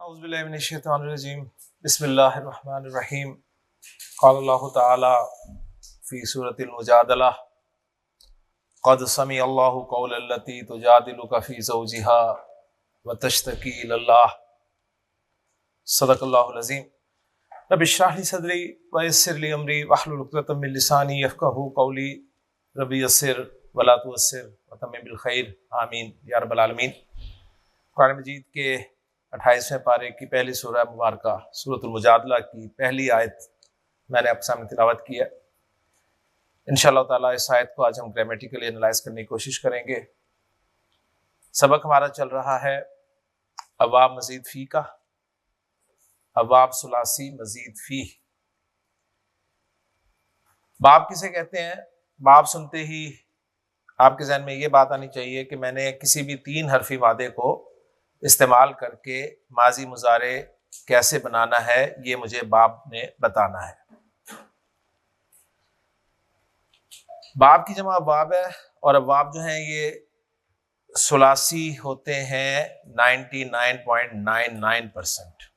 औज़ुबिल्लाहि मिनश्शैतानिर्रजीम बिस्मिल्लाहिर्रहमानिर्रहीम क़ालल्लाहु तआला फ़ी सूरतिल मुजादला क़द समिअल्लाहु क़ौलल्लती तुजादिलुका फ़ी ज़ौजिहा व तश्तकी इलल्लाह सदक़ल्लाहुल अज़ीम। रब्बि इश्रह ली सदरी व यस्सिर ली अमरी वहलुल उक़दतम मिन लिसानी यफ़क़हू क़ौली रब्बि यस्सिर व ला तुअस्सिर व तम्मिम बिल खैर आमीन या रब्बल आलमीन। कुरान मजीद के 28वें पारे की पहली सूरह मुबारका सूरतुल मुजादला की पहली आयत मैंने आपके सामने तिलावत की है। इंशाअल्लाह ताला इस आयत को आज हम ग्रामेटिकली एनालाइज करने की कोशिश करेंगे। सबक हमारा चल रहा है अवाब मजीद फी का, अवाब सुलासी मजीद फी। बाब किसे कहते हैं? बाब सुनते ही आपके जहन में ये बात आनी चाहिए कि मैंने किसी भी 3 हरफी वादे को इस्तेमाल करके माजी मुजारे कैसे बनाना है, ये मुझे बाब ने बताना है। बाब की जमा अवाब है और अवाब जो हैं ये सुलासी होते हैं 99.99%।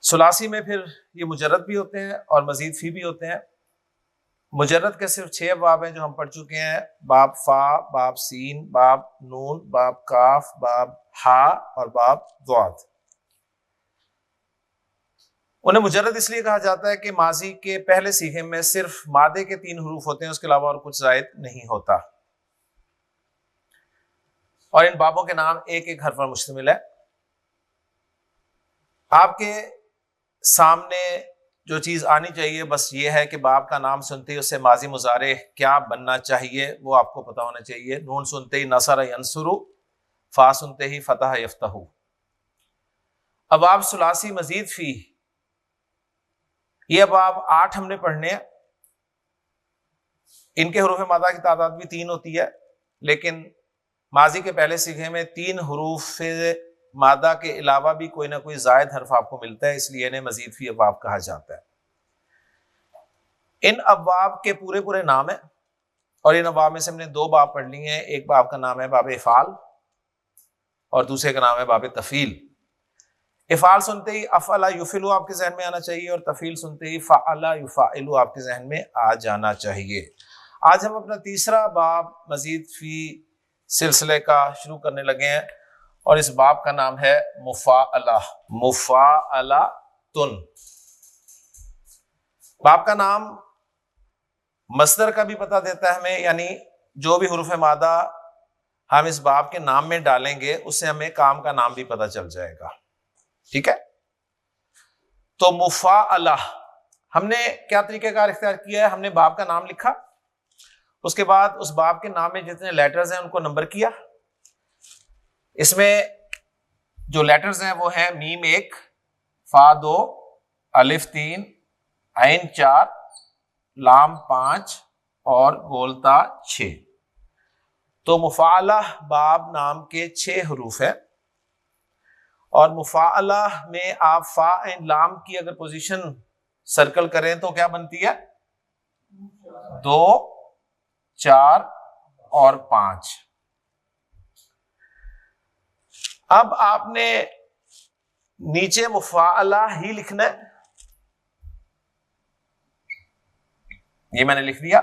सुलासी में फिर ये मुजर्रद भी होते हैं और मजीद फी भी होते हैं। मुजर्रद के सिर्फ 6 बाब हैं जो हम पढ़ चुके हैं, बाब फा, बाब सीन, बाब नून, बाब काफ, बाब हा और बाब द्वाद। उन्हें मुजर्रद इसलिए कहा जाता है कि माजी के पहले सीगे में सिर्फ मादे के 3 हरूफ होते हैं, उसके अलावा और कुछ जायद नहीं होता। और इन बाबों के नाम एक एक हर्फ पर मुश्तमिल है। आपके सामने जो चीज आनी चाहिए बस ये है कि बाब का नाम सुनते ही उससे माजी मुजारे क्या बनना चाहिए वो आपको पता होना चाहिए। नून सुनते ही नसर यंसुरु, फा सुनते ही फतह यफ्तहु। अब आप सुलासी मजीद फी, ये अब आप 8 हमने पढ़ने हैं। इनके हरूफ मादा की तादाद भी 3 होती है, लेकिन माजी के पहले सीखे में 3 हरूफ मादा के अलावा भी कोई ना कोई जायद हर्फ आपको मिलता है, इसलिए इन्हें मजीद फी अवाब कहा जाता है। इन अवाब के पूरे पूरे नाम है और इन अवाब में से हमने 2 बाब पढ़ लिए हैं। एक बाब का नाम है बाब इफ़ाल और दूसरे का नाम है बाब तफील। इफ़ाल सुनते ही अफ़अला युफ़िलु आपके जहन में आना चाहिए और तफील सुनते ही फ़अला युफ़ाइलु आपके जहन में आ जाना चाहिए। आज हम अपना तीसरा बाब मजीद फी सिलसिले का शुरू करने लगे हैं और इस बाब का नाम है मुफ़ाअला। मुफ़ाअला तुन। बाब का नाम मस्दर का भी पता देता है हमें, यानी जो भी हुरूफ मादा हम इस बाब के नाम में डालेंगे उससे हमें काम का नाम भी पता चल जाएगा। ठीक है, तो मुफ़ाअला हमने क्या तरीक़ेकार इख्तियार किया है? हमने बाब का नाम लिखा, उसके बाद उस बाब के नाम में जितने लेटर्स हैं उनको नंबर किया। इसमें जो लेटर्स हैं वो है मीम 1, फा 2, अलिफ 3, ऐन 4, लाम 5 और गोलता 6। तो मुफ़ाअला बाब नाम के 6 हरूफ है और मुफ़ाअला में आप फा एंड लाम की अगर पोजीशन सर्कल करें तो क्या बनती है? 2, 4 और 5। अब आपने नीचे मुफ़ाअला ही लिखना है, ये मैंने लिख दिया।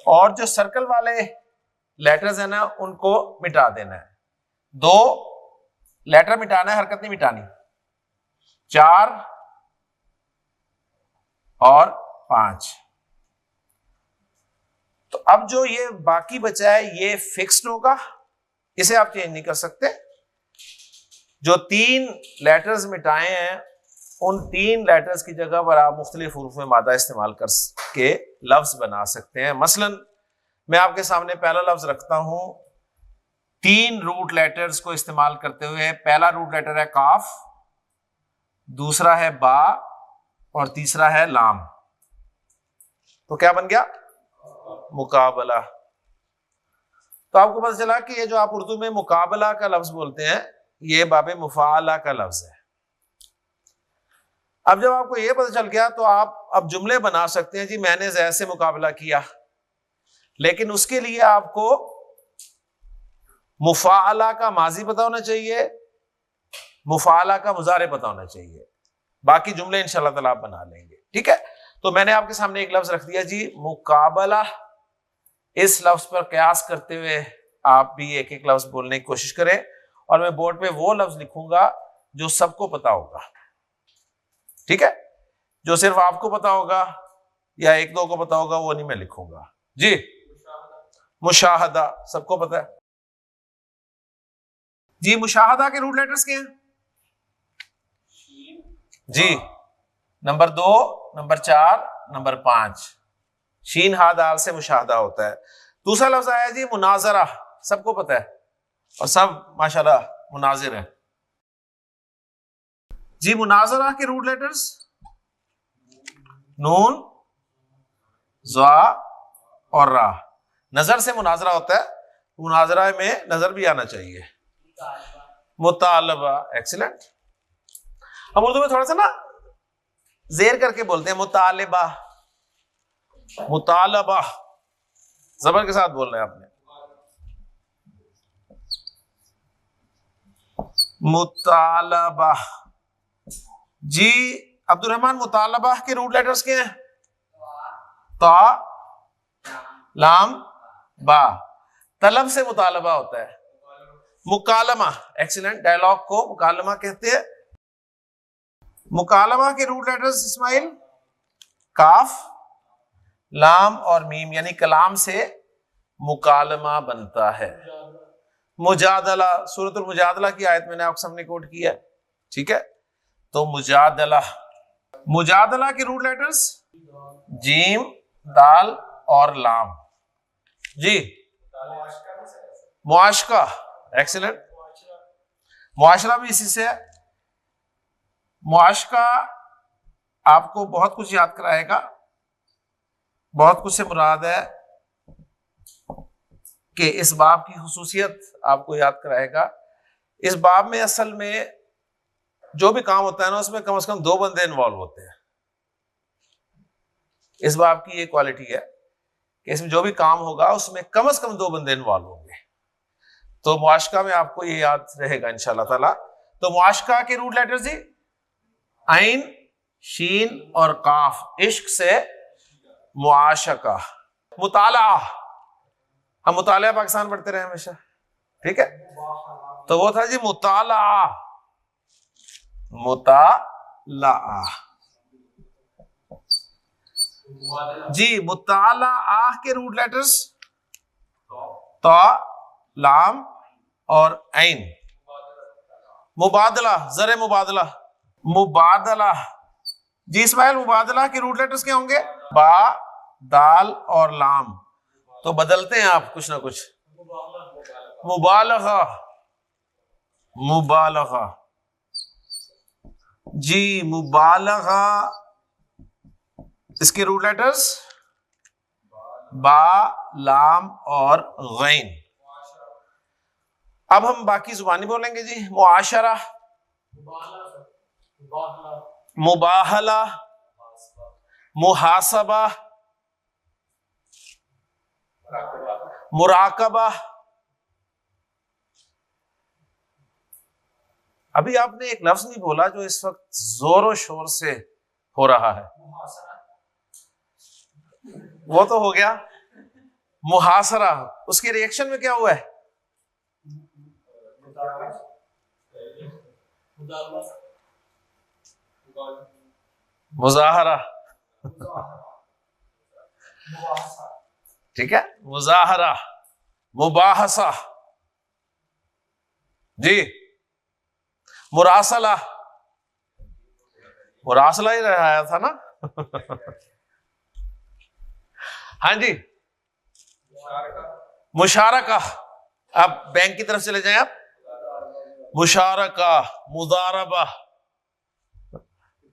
और जो सर्कल वाले लेटर्स है ना उनको मिटा देना है। 2 लेटर मिटाना है, हरकत नहीं मिटानी। 4 और 5। तो अब जो ये बाकी बचा है ये फिक्स्ड होगा, इसे आप चेंज नहीं कर सकते। जो 3 लेटर्स मिटाए हैं उन 3 लेटर्स की जगह पर आप मुख्तलिफ हुरूफ मादा इस्तेमाल करके लफ्ज बना सकते हैं। मसलन मैं आपके सामने पहला लफ्ज रखता हूं 3 रूट लेटर्स को इस्तेमाल करते हुए। पहला रूट लेटर है काफ, दूसरा है बा और तीसरा है लाम। तो क्या बन गया? मुकाबला। तो आपको पता चला कि ये जो आप उर्दू में मुकाबला का लफ्ज बोलते हैं ये बाबे मुफ़ाअला का लफ्ज है। अब जब आपको ये पता चल गया तो आप अब जुमले बना सकते हैं, जी मैंने ज़ैद से मुकाबला किया, लेकिन उसके लिए आपको मुफाअला का माजी पता होना चाहिए, मुफाअला का मुजारे पता होना चाहिए, बाकी जुमले इंशाल्लाह ताला आप बना लेंगे। ठीक है, तो मैंने आपके सामने एक लफ्ज रख दिया जी मुकाबला। इस लफ्ज पर कयास करते हुए आप भी एक एक लफ्ज बोलने की कोशिश करें, और मैं बोर्ड पे वो लफ्ज लिखूंगा जो सबको पता होगा। ठीक है, जो सिर्फ आपको पता होगा या एक दो को पता होगा वो नहीं मैं लिखूंगा। जी, मुशाहदा सबको पता है जी। मुशाहदा के रूट लेटर्स क्या हैं जी? Number 2, number 4, number 5। शीन हा दाल से मुशाहदा होता है। दूसरा लफ्ज आया जी मुनाजरा, सबको पता है और सब माशाल्लाह मुनाजिर है जी। मुनाजरा के रूट लेटर्स नून, ज़ा और रा। नजर से मुनाजरा होता है, मुनाजरा में नजर भी आना चाहिए। मुतालबा, एक्सीलेंट। हम उर्दू में थोड़ा सा ना जेर करके बोलते हैं, मुतालिबा, मुतालबा, जबर के साथ बोल रहे हैं आपने। मुतालबा जी। अब्दुल रहमान, मुतालबा के रूट लेटर्स क्या हैं? ता, लाम, बा। तलब से मुतालबा होता है। मुकालमा, एक्सीलेंट। डायलॉग को मुकालमा कहते हैं। मुकालमा के रूट लेटर्स इस्माइल काफ, लाम और मीम, यानी कलाम से मुकालमा बनता है। मुजादला, सूरतुल मुजादला की आयत मैंने आपके सामने कोट की है। ठीक है, तो मुजादला। मुजादला के रूट लेटर्स जीम, दाल और लाम जी। मुआशका, एक्सीलेंट। मुआशरा भी इसी से है। मुआशका आपको बहुत कुछ याद कराएगा। बहुत कुछ से मुराद है कि इस बाब की खुसूसियत आपको याद कराएगा। इस बाब में असल में जो भी काम होता है ना, उसमें कम से कम 2 बंदे इन्वॉल्व होते हैं। इस बाब की ये क्वालिटी है कि इसमें जो भी काम होगा उसमें कम से कम 2 बंदे इन्वॉल्व होंगे। तो मुआशका में आपको ये याद रहेगा इंशाल्लाह ताला। तो मुआशका के रूट लेटर्स जी आइन, शीन और काफ। इश्क से मुआशका। मुताला, हम मुताला पाकिस्तान पढ़ते रहे हमेशा। ठीक है, तो वो था जी मुताला, मुताला जी। मुताला के रूट लेटर्स ता, लाम और ऐन। मुबादला, जरे मुबादला, मुबादला जी। इस्माइल, मुबादला के रूट लेटर्स क्या होंगे? बा, दाल और लाम। तो बदलते हैं आप कुछ ना कुछ। मुबालगा, मुबालगा जी। मुबालगा, इसके रूट लेटर्स बा, लाम और गैन। अब हम बाकी जुबानी बोलेंगे जी। मुआशरा, मुबाहला, मुहासबा, मुराकबा। अभी आपने एक लफ्ज नहीं बोला जो इस वक्त जोरों शोर से हो रहा है। वो तो हो गया मुहासरा। उसके रिएक्शन में क्या हुआ है? मुजाहरा। ठीक है, मुजाहरा, मुबाहसा जी। मुरासला, मुरासला ही आया था ना। हाँ जी। मुशारका, अब बैंक की तरफ चले जाएं आप। मुशारका, मुदारबा,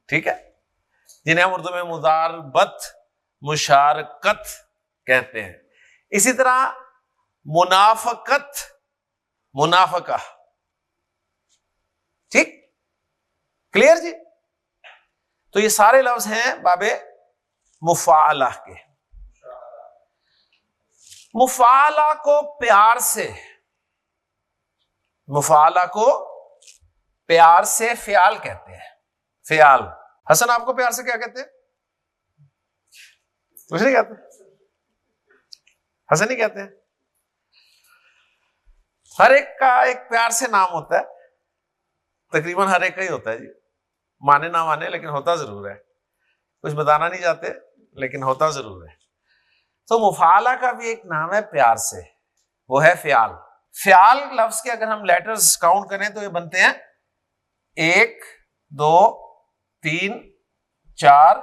ठीक है, जिन्हें हम उर्दू में मुदारबत, मुशारकत कहते हैं। इसी तरह मुनाफकत, मुनाफका। ठीक, क्लियर जी। तो ये सारे लफ्ज हैं बाबे मुफाअला के। मुफाला को प्यार से, मुफाला को प्यार से फ़ियाल कहते हैं। फ़ियाल। हसन, आपको प्यार से क्या कहते हैं? कुछ नहीं कहते, हसन ही कहते हैं। हर एक का एक प्यार से नाम होता है, तकरीबन हर एक का ही होता है जी, माने ना माने लेकिन होता जरूर है। कुछ बताना नहीं चाहते लेकिन होता जरूर है। तो मुफाला का भी एक नाम है प्यार से, वो है फ़ियाल। फ़ियाल लफ्ज के अगर हम लेटर्स काउंट करें तो ये बनते हैं 1 2 3 4,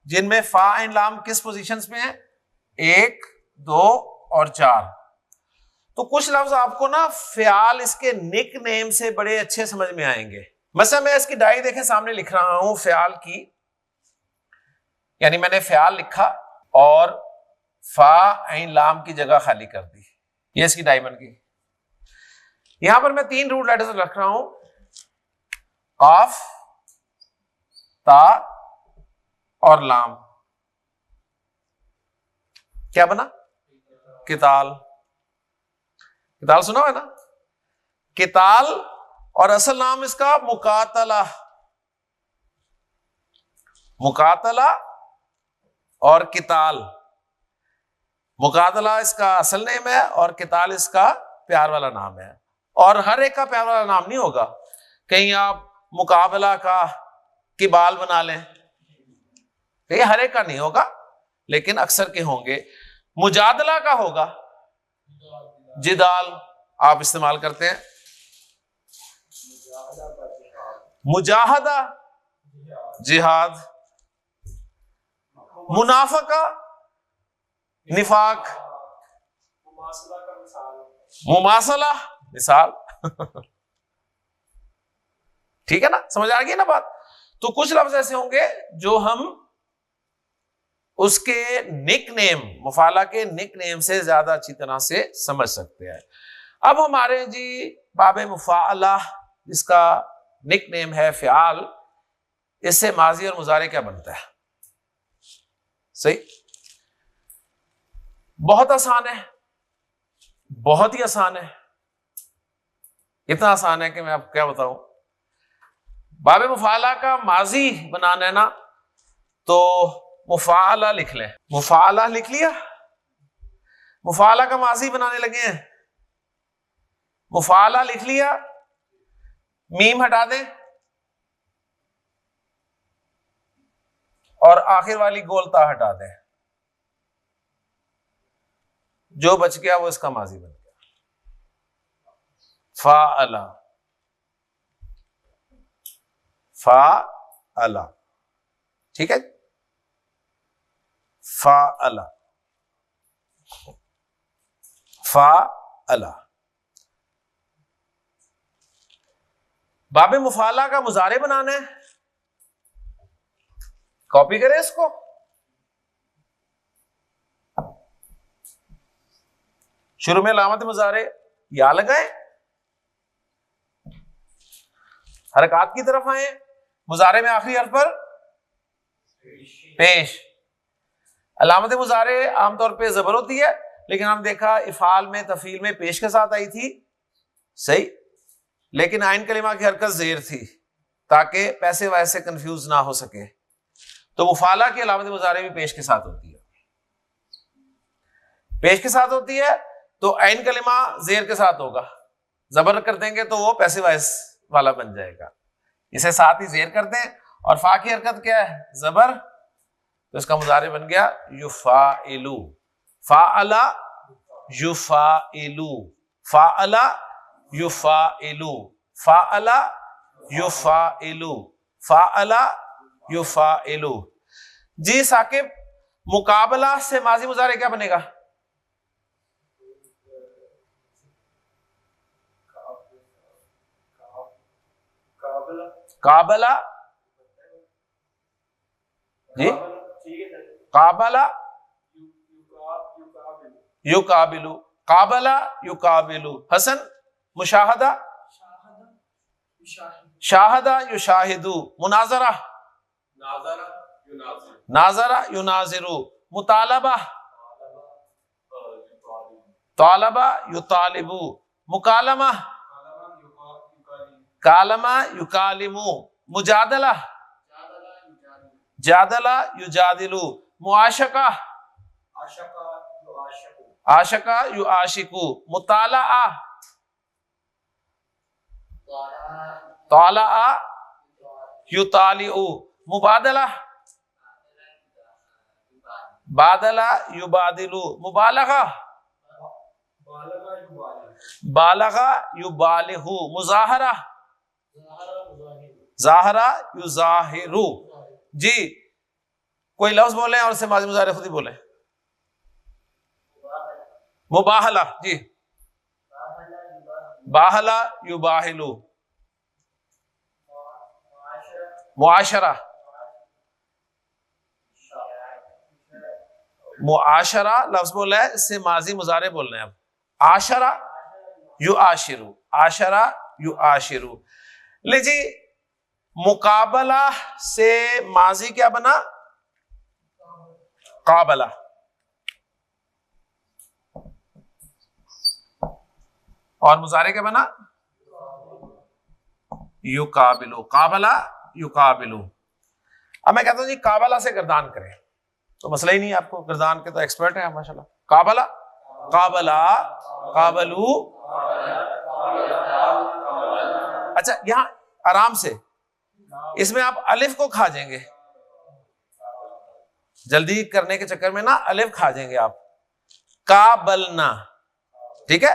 जिनमें फा एंड लाम किस पोजीशंस में है? 1 2 और 4। तो कुछ लफ्ज आपको ना फ़ियाल इसके निक नेम से बड़े अच्छे समझ में आएंगे। मतलब मैं इसकी डायरी देखें सामने लिख रहा हूं फ़ियाल की, यानी मैंने फ़ियाल लिखा और फा एंड लाम की जगह खाली कर दी, ये इसकी डायरी बन गई। यहां पर मैं 3 रूट लेटर्स रख रहा हूं, काफ, ता और लाम। क्या बना? किताल। किताल सुना है ना? किताल, और असल नाम इसका मुकातला। मुकातला और किताल। मुकातला इसका असल नेम है और किताल इसका प्यार वाला नाम है। और हर एक का प्यार वाला नाम नहीं होगा, कहीं आप मुकाबला का किबाल बना लें, ये हर एक का नहीं होगा लेकिन अक्सर के होंगे। मुजादला का होगा, जिदाल आप इस्तेमाल करते हैं। मुजाहदा जिहाद, मुनाफका निफाक, मुमासला मिसाल। ठीक है ना, समझ आ गई ना बात? तो कुछ लफ्ज ऐसे होंगे जो हम उसके निक नेम, मुफाला के निक नेम से ज्यादा अच्छी तरह से समझ सकते हैं। अब हमारे जी बाबे मुफाला जिसका निक नेम है फ़ियाल, इससे माजी और मुजारे क्या बनता है? सही, बहुत आसान है, बहुत ही आसान है। इतना आसान है कि मैं आपको क्या बताऊं। बाबे मुफाला का माजी बनाना है ना, तो मुफाला लिख लें। मुफाला लिख लिया, मुफाला का माजी बनाने लगे हैं। मुफाला लिख लिया, मीम हटा दें और आखिर वाली गोलता हटा दें, जो बच गया वो इसका माजी बन गया। फ़ाअला, फ़ाअला, ठीक है। फ़ाअला, फ़ाअला। बाबे मुफाला का मुजारे बनाना है, कॉपी करें इसको। शुरू में लामत मुजारे या लगाएं, हरकत की तरफ आए, मुजारे में आखिरी हर्फ पर पेश। अलामत मुजारे आमतौर पे जबर होती है, लेकिन हम देखा इफाल में तफील में पेश के साथ आई थी, सही। लेकिन आइन कलिमा की हरकत जेर थी ताकि पैसे वैसे कंफ्यूज ना हो सके। तो मुफाला की अलामत मुजारे भी पेश के साथ होती है, पेश के साथ होती है। तो आइन कलिमा जेर के साथ होगा, जबर कर देंगे तो वो पैसे वाइस वाला बन जाएगा। इसे साथ ही जेर कर दें और फा की हरकत क्या है? जबर, तो इसका मुजारे बन गया युफाइलू। फ़ाअला युफाइलू, फ़ाअला युफाइलू, फ़ाअला युफाइलू, फ़ाअला युफाइलू। जी साकिब, मुकाबला से माजी मुजारे क्या बनेगा? काबला जी, काबला युकाबिलु, काबला युकाबिलु। हसन, मुशाहदा, शाहदा युशाहिदु। मुनाजरा, नाजरा युनाजिरु। मुतालबा, तालबा युतालिबु, मुकालमा कालमा युकालिमु, मुजादला जादला युजादिलु, मुआशका आशका युआशिकु, मुतालाआ तालाआ युतालिउ, मुबादला बादला युबादिलु, मुबालगा बालगा युबालिहु, मुजाहरा जाहरा युजाहिरु। जी कोई लफ्ज बोले और से माजी मुजारे खुद ही बोले। मुबाहला, जी बाहला युबाहिलु, मुआशरा मुआशरा लफ्ज बोला है, इससे माजी मुजारे बोल रहे हैं। अब आशरा यु आशिरु, आशरा यु आशिरु। लीजिए मुकाबला से माजी क्या बना? काबला। और मुजारे क्या बना? युकाबिलु, काबला युकाबिलु। अब मैं कहता हूं जी काबला से गर्दान करें तो मसला ही नहीं है, आपको गर्दान के तो एक्सपर्ट है माशाल्लाह। काबला काबला काबलू। अच्छा यहां आराम से इसमें आप अलिफ को खा जाएंगे, जल्दी करने के चक्कर में ना अलिफ खा जाएंगे आप। काबलना, ठीक है,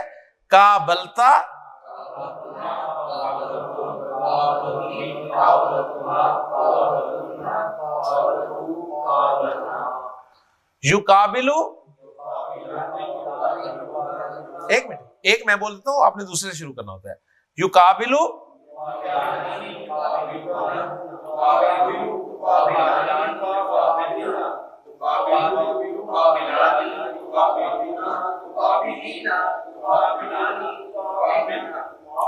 काबलता युकाबिलु। एक मिनट, एक मैं बोलता हूं, आपने दूसरे से शुरू करना होता है। युकाबिलु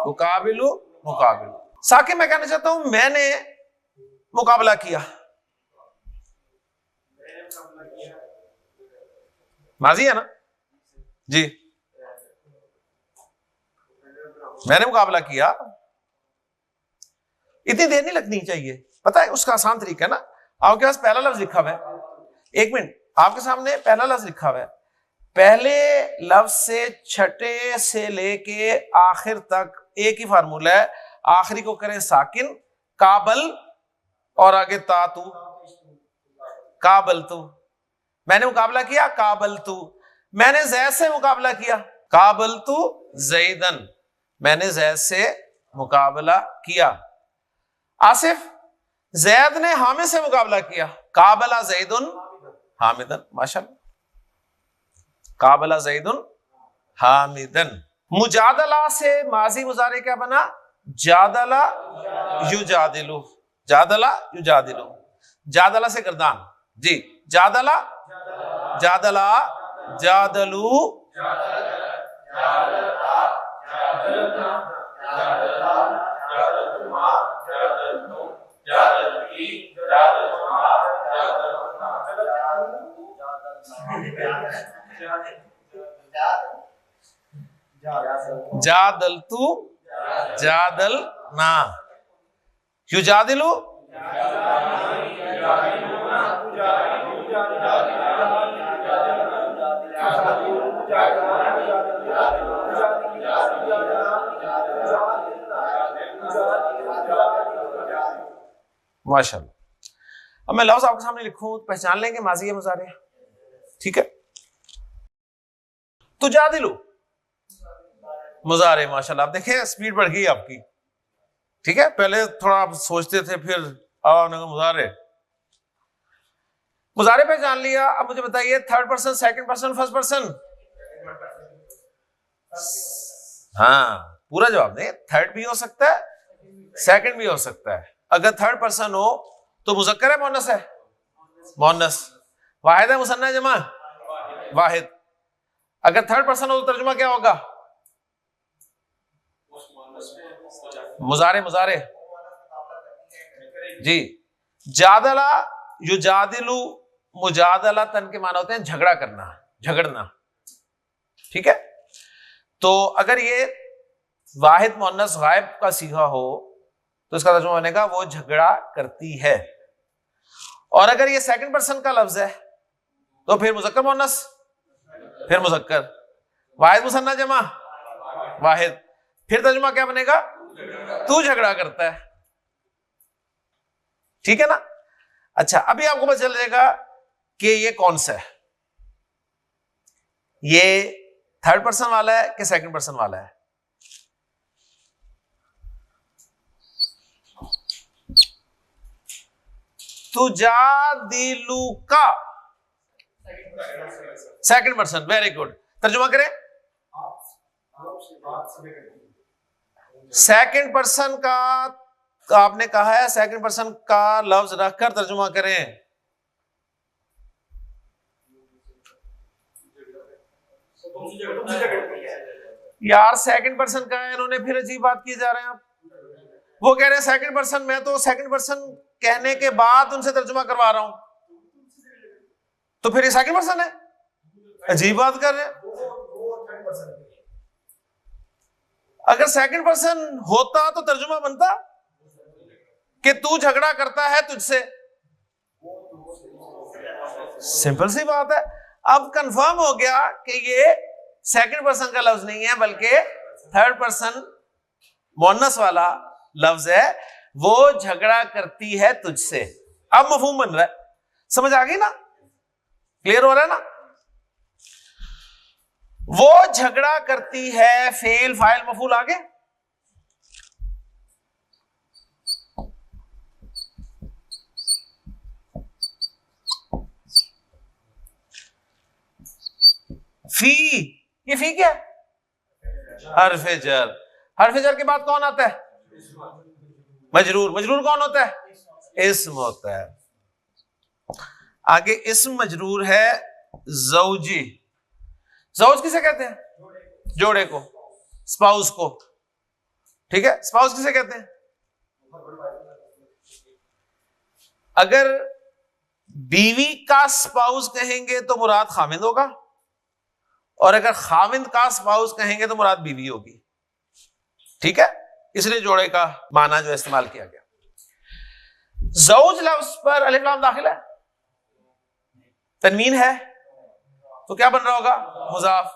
मुकाबिलु मुकाबिलु। साके मैं कहना चाहता हूं मैंने मुकाबला किया, माजी है ना जी। मैंने मुकाबला किया, इतनी देर नहीं लगनी चाहिए, पता है उसका आसान तरीका है ना। आपके पास पहला लफ्ज लिखा हुआ है, एक मिनट, आपके सामने पहला लफ्ज लिखा हुआ है, पहले लफ्ज से छठे से लेके आखिर तक एक ही फार्मूला है, आखिरी को करें साकिन, काबल और आगे तातू, काबल तू। मैंने मुकाबला किया काबल तू, मैंने जैद से मुकाबला किया, काबल तू जैदन, मैंने जैद से मुकाबला किया। आसिफ जैद ने हामिद से मुकाबला किया, काबला जैदुन हामिदन, माशाल्लाह, काबला जैदुन हामिदन। मुजादला से माजी मुजारे क्या बना? जादला युजादिलु, जादला युजादिलु। जादला से गर्दान, जी जादला जादला जादलू, जादलतू जादल ना, युजादिलु माशाल्लाह। अब मैं लफ्ज आपके सामने लिखूं तो पहचान लेंगे माजी मुजारे, ठीक है। तुजादिलु मुजारे, माशाल्लाह, आप देखें स्पीड बढ़ गई आपकी, ठीक है। पहले थोड़ा आप सोचते थे, फिर आपने मुजारे मुजारे पहचान लिया। अब मुझे बताइए third person, second person, first person? हाँ, पूरा जवाब नहीं, थर्ड भी हो सकता है, सेकंड भी हो सकता है। अगर थर्ड पर्सन हो तो मुज़क्कर है मुअन्नस है? मुअन्नस। वाहिद है मुसन्ना जमा? वाहिद। अगर थर्ड पर्सन हो तो तर्जुमा क्या होगा? मुजारे मुजारे, जी। जादला युजादिलु, मुजादला तन के माना होते हैं झगड़ा करना, झगड़ना, ठीक है। तो अगर ये वाहिद मुअन्नस गायब का सीगा हो तो इसका तर्जुमा बनेगा वो झगड़ा करती है। और अगर ये सेकंड पर्सन का लफ्ज है तो फिर मुज़क्कर मुअन्नस, फिर मुज़क्कर, वाहिद मुसन्ना जमा वाहिद, फिर तर्जुमा क्या बनेगा? तू झगड़ा करता है। ठीक है ना? अच्छा, अभी आपको पता चल जाएगा कि ये कौन सा है, ये थर्ड पर्सन वाला है कि सेकंड पर्सन वाला है। तुजादिलुका, सेकंड पर्सन, वेरी गुड। तर्जुमा करें। सेकंड पर्सन का आपने कहा है, सेकंड पर्सन का लफ्ज रखकर तर्जुमा करें। यार सेकंड पर्सन का है, इन्होंने फिर अजीब बात की जा रहे हैं। आप वो कह रहे हैं सेकंड पर्सन, मैं तो सेकंड पर्सन कहने के बाद उनसे तर्जुमा करवा रहा हूं, तो फिर ये सेकंड पर्सन है। अजीब बात कर रहे हैं। अगर सेकंड पर्सन होता तो तर्जुमा बनता कि तू झगड़ा करता है तुझसे। सिंपल सी बात है। अब कंफर्म हो गया कि ये सेकंड पर्सन का लफ्ज नहीं है बल्कि थर्ड पर्सन मुअन्नस वाला लफ्ज है। वो झगड़ा करती है तुझसे। अब मफहूम बन रहा है, समझ आ गई ना? क्लियर हो रहा है ना? वो झगड़ा करती है, फेल फाइल मफूल आगे। फी, ये फी क्या है? हर्फे जर। हर्फे जर के बाद कौन आता है? मजरूर। मजरूर कौन होता है? इस्म होता है। आगे इस्म मजरूर है ज़ौजी। ज़ौज किसे कहते हैं? जोड़े को, स्पाउस को। ठीक है, स्पाउस किसे कहते हैं? अगर बीवी का स्पाउस कहेंगे तो मुराद खामिंद होगा, और अगर खामिंद का स्पाउस कहेंगे तो मुराद बीवी होगी। ठीक है, इसलिए जोड़े का माना जो इस्तेमाल किया गया। ज़ौज लफ्ज पर अलिफ लाम दाखिल है, तनवीन है, तो क्या बन रहा होगा? मुजाफ।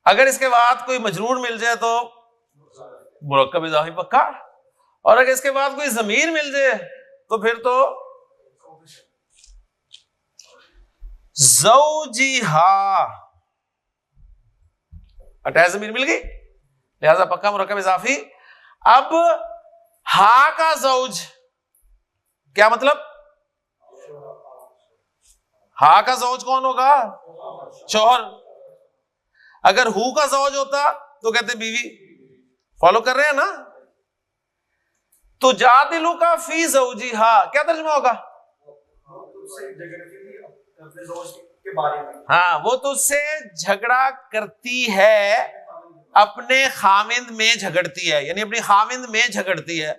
अगर इसके बाद कोई मजरूर मिल जाए तो मुरक्कब इज़ाफ़ी पक्का, और अगर इसके बाद कोई ज़मीर मिल जाए तो फिर तो ज़ौजिहा, अटैच ज़मीर मिल गई, लिहाजा पक्का मुरक्कब इज़ाफ़ी। अब हा का ज़ौज क्या मतलब? हा का ज़ौज कौन होगा? शौहर। अगर हु का ज़ौज होता तो कहते बीवी। फॉलो कर रहे हैं ना? तो जादिलु का फी ज़ौजी हा क्या तर्जुमा होगा? हाँ, वो तुझसे झगड़ा करती है, अपने खामिंद में झगड़ती है, यानी अपनी खामिंद में झगड़ती है,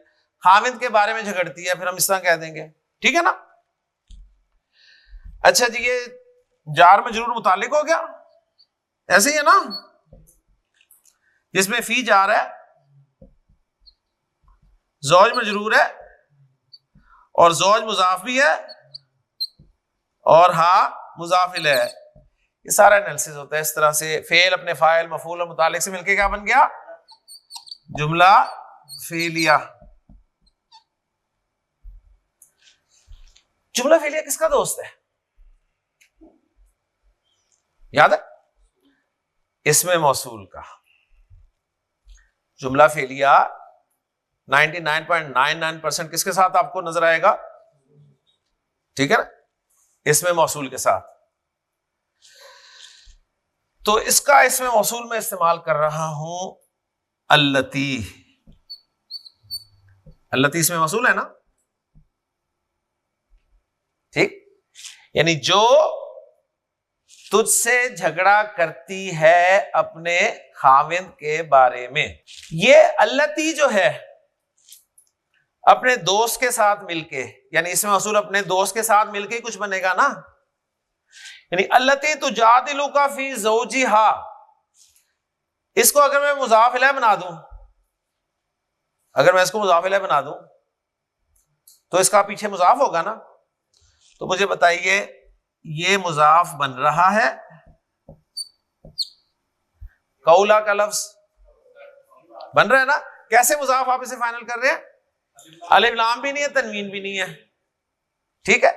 खामिंद के बारे में झगड़ती है, फिर हम इस तरह कह देंगे। ठीक है ना? अच्छा जी, ये जार मजरूर मुतालिक हो गया, ऐसे ही है ना? जिसमें फी जार है, ज़ौज मजरूर है, और ज़ौज मुज़ाफ भी है, और हा मुज़ाफ इलैह है। ये सारा एनालिसिस होता है इस तरह से। फेल अपने फाइल मफूल और मुतालिक से मिलके क्या बन गया? जुमला फेलिया। जुमला फेलिया किसका दोस्त है? याद है? इसमें मौसूल का। जुमला फेलिया 99.99% किसके साथ आपको नजर आएगा? ठीक है ना? इसमें मौसूल के साथ। तो इसका इसमें मौसूल में इस्तेमाल कर रहा हूं अल्लती। अल्लती इसमें मौसूल है ना? ठीक, यानी जो तुझसे झगड़ा करती है अपने खाविंद के बारे में। ये अल्लती जो है अपने दोस्त के साथ मिलके, यानी इसमें मौसूल अपने दोस्त के साथ मिलके कुछ बनेगा ना, यानी अल्लती तुजादिलुका फी ज़ौजिहा, इसको अगर मैं मुजाफ इलैह बना दूं, अगर मैं इसको मुजाफ इलैह बना दूं तो इसका पीछे मुजाफ होगा ना। तो मुझे बताइए, ये मुजाफ बन रहा है, कौला का लफ्ज बन रहा है ना। कैसे मुजाफ आप इसे फाइनल कर रहे हैं? अलिफ लाम भी नहीं है, तनवीन भी नहीं है, ठीक है।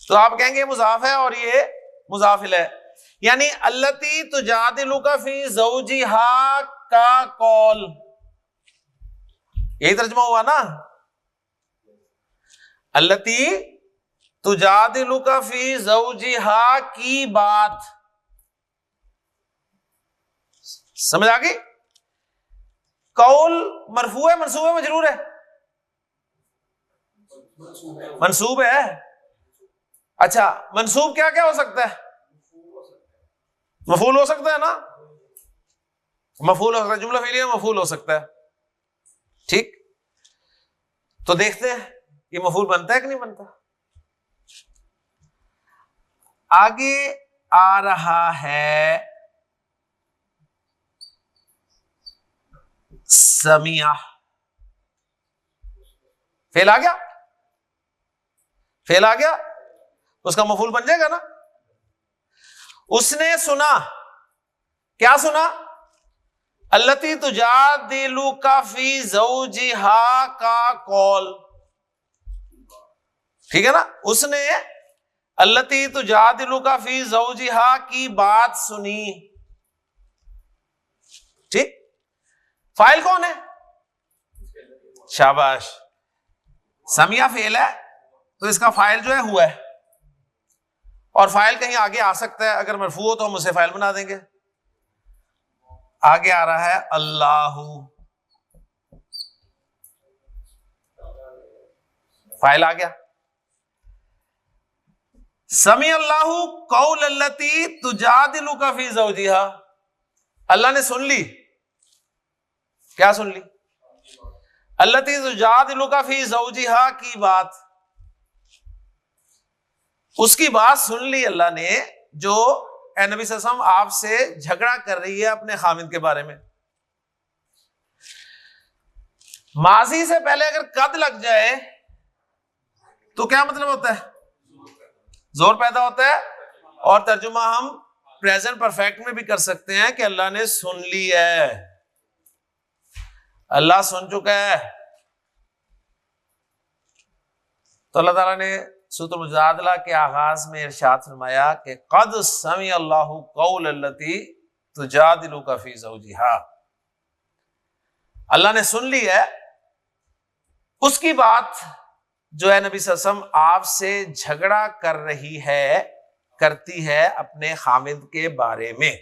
तो आप कहेंगे मुजाफ है और ये मुजाफ इलैह, यानी अल्लती तुजादिलुका फी ज़ौजिहा का कौल, यही तर्जुमा हुआ ना। अल्लती तुजादिलुका फी ज़ौजिहा की बात, समझ आ गई? कौल मरफू है, मनसूब है, मजरूर है? मंसूब है। अच्छा, मंसूब क्या क्या हो सकता है? मफूल हो सकता है ना, मफूल हो सकता है, जुमला फ़िलिया मफूल हो सकता है, ठीक। तो देखते हैं ये मफूल बनता है कि नहीं बनता। आगे आ रहा है समिया, फेल आ गया, फेल आ गया, उसका मफूल बन जाएगा ना। उसने सुना, क्या सुना? अल्लती तुजादिलुका फी ज़ौजिहा का कौल, ठीक है ना। उसने अल्लती तुजादिलुका फी ज़ौजिहा की बात सुनी, ठीक। फाइल कौन है? शाबाश, समिया फेल है तो इसका फाइल जो है हुआ है, और फाइल कहीं आगे आ सकता है, अगर मरफू हो तो हम उसे फाइल बना देंगे। आगे आ रहा है अल्लाहु, फाइल आ गया। समी अल्लाहु कौल अल्लती तुजादिलुका फी ज़ौजिहा, अल्लाह ने सुन ली, क्या सुन ली? अल्लती तुजादिलुका फी ज़ौजिहा की बात, उसकी बात सुन ली अल्लाह ने, जो ए नबी सल्लल्लाहु अलैहि वसल्लम आपसे झगड़ा कर रही है अपने खामिद के बारे में। माजी से पहले अगर कद लग जाए तो क्या मतलब होता है? जोर पैदा होता है। और तर्जुमा हम प्रेजेंट परफेक्ट में भी कर सकते हैं कि अल्लाह ने सुन ली है, अल्लाह सुन चुका है। तो अल्लाह ताला ने सूरह मुजादला के आगाज में इरशाद फरमाया कि क़द समी अल्लाहु कौल अल्लती तुजादिलुका फी ज़ौजिहा, अल्लाह ने सुन ली है उसकी बात जो है नबी सल्लल्लाहु अलैहि वसल्लम आपसे झगड़ा कर रही है, करती है अपने खामिद के बारे में।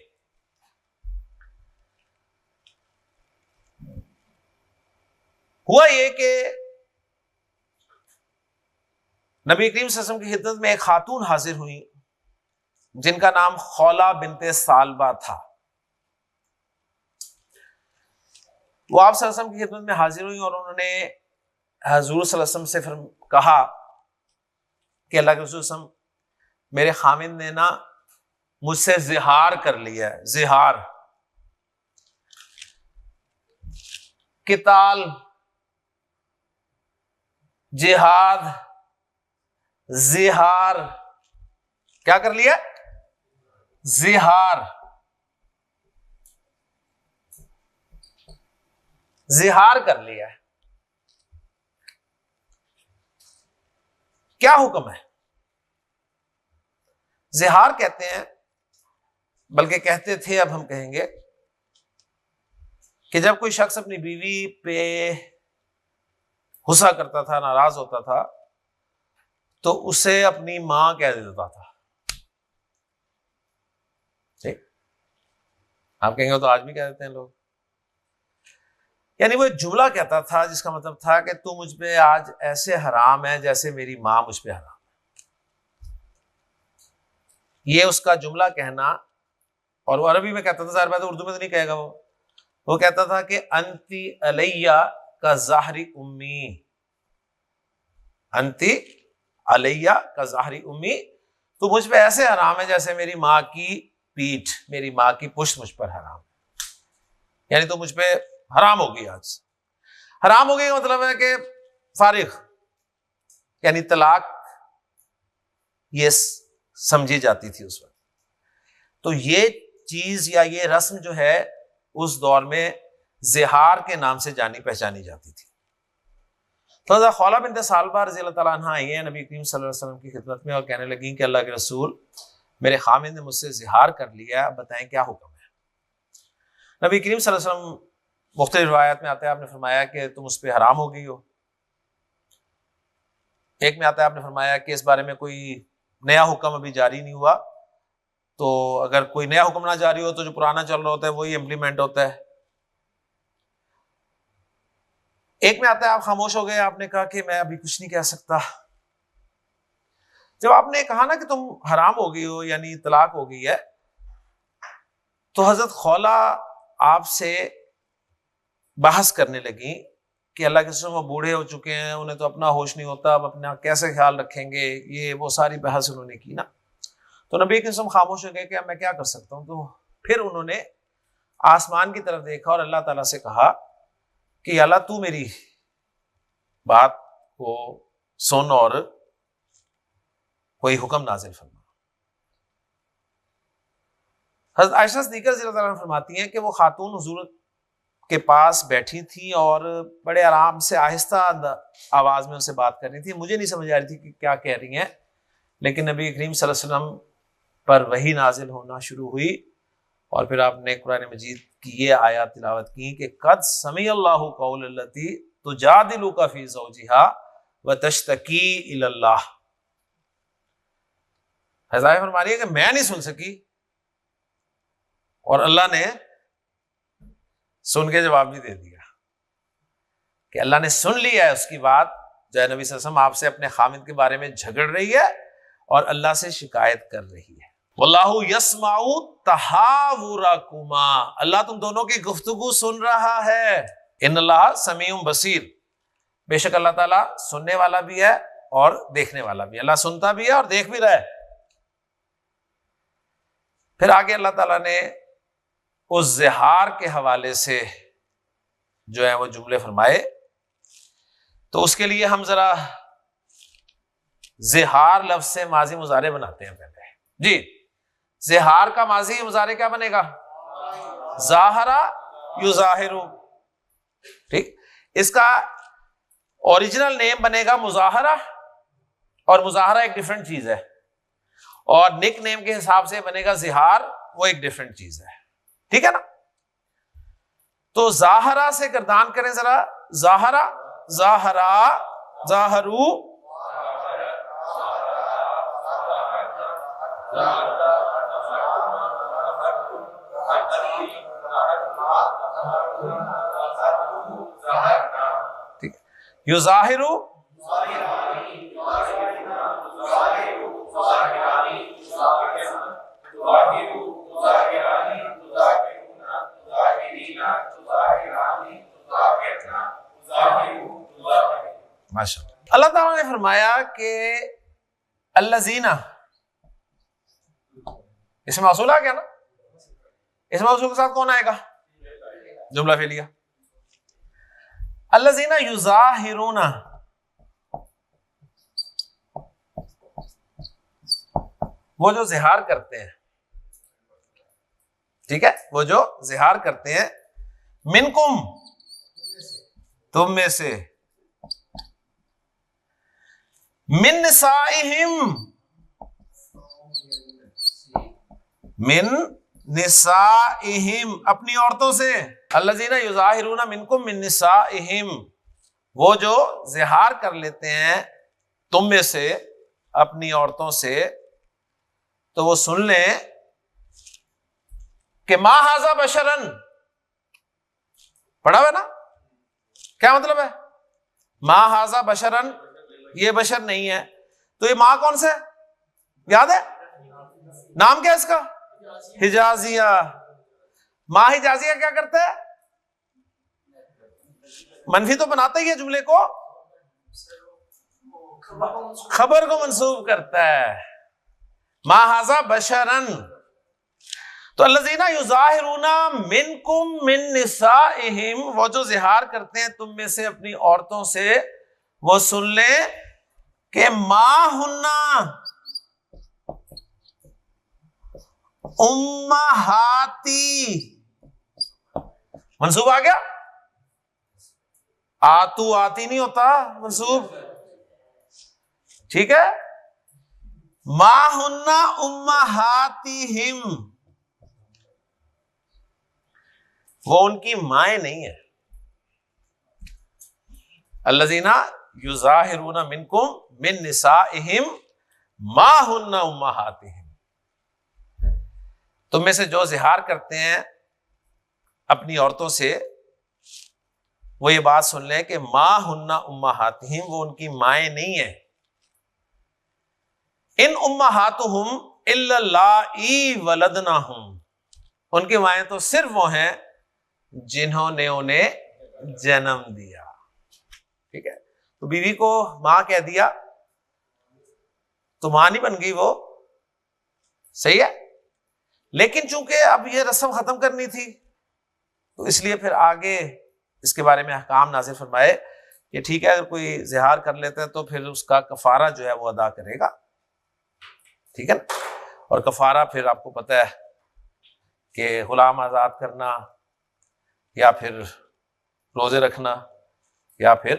हुआ ये कि नबी करीम सल्लल्लाहु अलैहि वसल्लम की खिदमत में एक खातून हाजिर हुई जिनका नाम खौला बिनते सालबा था। वो आप सल्लल्लाहु अलैहि वसल्लम की खिदमत में हाजिर हुई और उन्होंने हजूर सल्लल्लाहु अलैहि वसल्लम से फिर कहा कि अल्लाह के रसूल सल्लल्लाहु अलैहि वसल्लम, मेरे खामिद ने ना मुझसे जिहार कर लिया है। जिहार, किताल, जिहाद, जिहार, क्या कर लिया? जिहार, जिहार कर लिया है। क्या हुक्म है? जिहार कहते हैं, बल्कि कहते थे, अब हम कहेंगे कि जब कोई शख्स अपनी बीवी पे गुस्सा करता था, नाराज होता था, तो उसे अपनी मां कह देता था। ठीक, आप कहेंगे तो आज भी कह देते हैं लोग। यानी वो जुमला कहता था जिसका मतलब था कि तू मुझ पे आज ऐसे हराम है जैसे मेरी मां मुझ पे हराम है। ये उसका जुमला कहना। और वो अरबी में कहता था, ज़ाहिर बात है उर्दू में तो नहीं कहेगा वो कहता था कि अंती अलैया का ज़ाहरी उम्मी, अंती अलैया का ज़ाहरी उम्मी, तो मुझ पे ऐसे हराम है जैसे मेरी माँ की पीठ, मेरी माँ की पुश्त मुझ पर हराम है। यानी तो मुझ पे हराम होगी आज। हराम होगी का मतलब है कि फारिग, यानी तलाक ये समझी जाती थी उस वक्त। तो ये चीज या ये रस्म जो है उस दौर में ज़िहार के नाम से जानी पहचानी जाती थी। तो खौला बिन्त सालबा रज़ी अल्लाह तआला अन्हा आई है नबी करीम सल्लल्लाहु अलैहि वसल्लम की खिदमत में और कहने लगी कि अल्लाह के रसूल, मेरे खामिद ने मुझसे ज़िहार कर लिया, अब बताएं क्या हुक्म है। नबी करीम सल्लल्लाहु अलैहि वसल्लम मुख्तलिफ रिवायत में आता है, आपने फरमाया कि तुम उस पर हराम हो गई हो। एक में आता है आपने फरमाया कि इस बारे में कोई नया हुक्म अभी जारी नहीं हुआ, तो अगर कोई नया हुक्म ना जारी हो तो जो पुराना चल रहा होता है वही इम्प्लीमेंट होता है। एक में आता है आप खामोश हो गए, आपने कहा कि मैं अभी कुछ नहीं कह सकता। जब आपने कहा ना कि तुम हराम हो गई हो यानी तलाक हो गई है, तो हजरत खौला आपसे बहस करने लगी कि अल्लाह के रसूल वो बूढ़े हो चुके हैं, उन्हें तो अपना होश नहीं होता, अब अपना कैसे ख्याल रखेंगे, ये वो सारी बहस उन्होंने की ना। तो नबी के रसूल खामोश हो गए कि अब मैं क्या कर सकता हूं। तो फिर उन्होंने आसमान की तरफ देखा और अल्लाह ताला से कहा कि अल्लाह तू मेरी बात को सुन और कोई हुक्म नाजिल फरमा। हज़रत आयशा सिद्दीक़ा रज़ी अल्लाह अन्हा फरमाती हैं कि वो खातून हुजूर के पास बैठी थी और बड़े आराम से आहिस्ता आवाज में उनसे बात कर रही थी। मुझे नहीं समझ आ रही थी कि क्या कह रही हैं, लेकिन नबी करीम सल्लल्लाहु अलैहि वसल्लम पर वही नाजिल होना शुरू हुई और फिर आपने कुरान मजीद की ये आयत तिलावत की कि कद समी अल्लाहु कौल लती तुजादिलुका फी ज़ौजिहा व तश्तकी इलल्लाह। हज़ाए फरमा रही है कि मैं नहीं सुन सकी और अल्लाह ने सुन के जवाब भी दे दिया कि अल्लाह ने सुन लिया है उसकी बात, जो है नबी सल्लल्लाहु अलैहि वसल्लम आपसे अपने खामिद के बारे में झगड़ रही है और अल्लाह से शिकायत कर रही है। वल्लाहु यस्माउ तहावुरकुमा, अल्लाह तुम दोनों की गुफ्तगू सुन रहा है। इन्नल्लाह समीउम बसीर, बेशक अल्लाह ताला सुनने वाला भी है और देखने वाला भी है। अल्लाह सुनता भी है और देख भी रहा है। फिर आगे अल्लाह ताला ने उस ज़िहार के हवाले से जो है वो जुमले फरमाए। तो उसके लिए हम जरा ज़िहार लफ्ज़ से माजी मुजारे बनाते हैं पहले जी। ज़िहार का माजी मुजारे क्या बनेगा? ज़ाहरा युज़ाहिरु, ठीक। इसका ओरिजिनल नेम बनेगा मुज़ाहरा, और मुज़ाहरा एक डिफरेंट चीज है, और निक नेम के हिसाब से बनेगा ज़िहार, वो एक डिफरेंट चीज है, ठीक है ना। तो ज़ाहरा से गर्दान करें जरा, ज़ाहरा, ज़ाहरा, ज़ाहरु, ठीक है। युज़ाहिरु, माशाअल्लाह। अल्लाह ताला ने फरमाया कि अल्लज़ीना, इसमें मौसूल आ गया ना, इस मौसूल के साथ कौन आएगा? जुमला फेलिया। अल्लज़ीना युज़ाहिरूना, वो जो ज़िहार करते हैं, ठीक है, वो जो ज़िहार करते हैं, मिनकुम, तुम में से, मिन निसाइहिम, मिन निसाइहिम, अपनी औरतों से। अल्लज़ीना युज़ाहिरूना मिनकुम मिन निसाइहिम, वो जो ज़िहार कर लेते हैं तुम में से अपनी औरतों से, तो वो सुन लें कि मा हाज़ा बशरन, पढ़ा हुआ ना, क्या मतलब है? मा हाज़ा बशरन, ये बशर नहीं है। तो ये मां कौन सा है, याद है? नाम क्या है इसका? हिजाजिया। मां हिजाजिया क्या करता है? मनफी तो बनाता ही है जुमले को, खबर को मंसूब करता है। मा हाज़ा बशरन, तो अल्लज़ीना युज़ाहिरूना मिनकुम मिन निसाइहिम, वो जो जिहार करते हैं तुम में से अपनी औरतों से, वो सुन ले कि मा हुन्ना उम्महाती, मंसूब आ गया, आतू आती नहीं होता मंसूब, ठीक है। मा हुन्ना उम्महातिहिम, वो उनकी माएँ नहीं है। अल्लज़ीना युज़ाहिरूना मिनकुम मिन निसाइहिम मा हुन्ना उम्महातिहिम, तुम में से जो जिहार करते हैं अपनी औरतों से, वो ये बात सुन लें कि मा हुन्ना उम्महातिहिम, वो उनकी माएँ नहीं है। इन उम्महातुहुम इल्ला लाई वलदनाहुम, उनकी माएँ तो सिर्फ वो हैं जिन्होंने उन्हें जन्म दिया, ठीक है। तो बीवी को मां कह दिया तो मां नहीं बन गई वो, सही है। लेकिन चूंकि अब ये रस्म खत्म करनी थी, तो इसलिए फिर आगे इसके बारे में अहकाम नाज़िल फरमाए कि ठीक है, अगर कोई जिहार कर लेता है तो फिर उसका कफारा जो है वो अदा करेगा, ठीक है ना। और कफारा फिर आपको पता है कि गुलाम आजाद करना, या फिर रोजे रखना, या फिर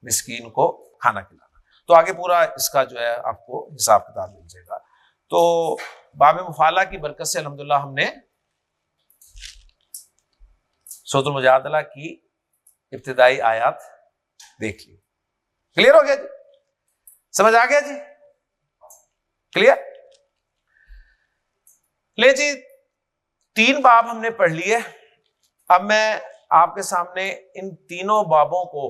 मिस्कीन को खाना खिलाना। तो आगे पूरा इसका जो है आपको हिसाब किताब मिल जाएगा। तो बाब मुफाला की बरकत से अल्हम्दुलिल्लाह हमने सूरह मुजादला की इब्तिदाई आयत देख ली। क्लियर हो गया जी? समझ आ गया जी? क्लियर? ले जी, 3 बाब हमने पढ़ लिए। अब मैं आपके सामने इन तीनों बाबों को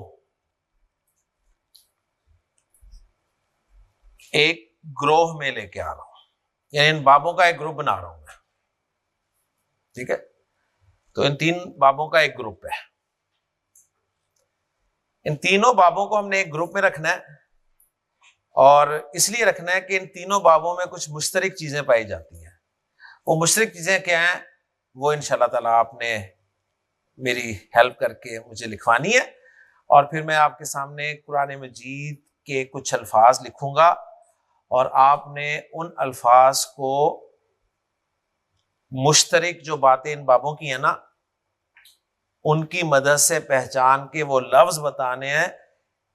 एक ग्रोह में लेके आ रहा हूं, यानी इन बाबों का एक ग्रुप बना रहा हूं मैं, ठीक है। तो इन 3 बाबों का एक ग्रुप है। इन तीनों बाबों को हमने एक ग्रुप में रखना है, और इसलिए रखना है कि इन तीनों बाबों में कुछ मुश्तरक चीजें पाई जाती हैं। वो मुश्तरक चीजें क्या हैं, वो इंशाअल्लाह ताला आपने मेरी हेल्प करके मुझे लिखवानी है, और फिर मैं आपके सामने कुरान मजीद के कुछ अल्फाज लिखूंगा, और आपने उन अल्फाज को मुश्तरक जो बातें इन बाबों की है ना, उनकी मदद से पहचान के वो लफ्ज बताने हैं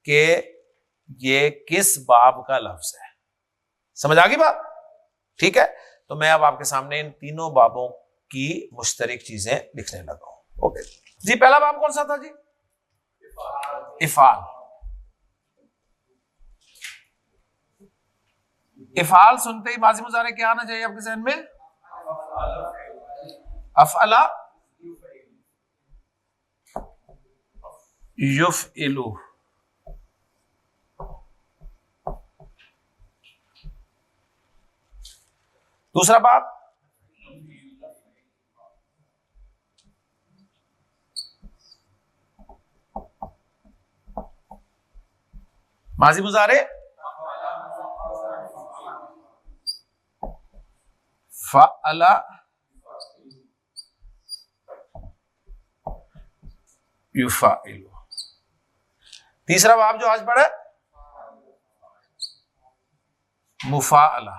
कि ये किस बाब का लफ्ज है। समझ आ गई बात? ठीक है। तो मैं अब आपके सामने इन तीनों बाबों की मुश्तरक चीजें लिखने लगा हूं। ओके जी, पहला बाब कौन सा था जी? इफाल। इफाल सुनते ही माजी मुजारे क्या आना चाहिए आपके जहन में? अफअला युफइलु। दूसरा बाब माजी मुजारे फअला युफइलु। तीसरा बाब जो आज पढ़ा मुफाअला।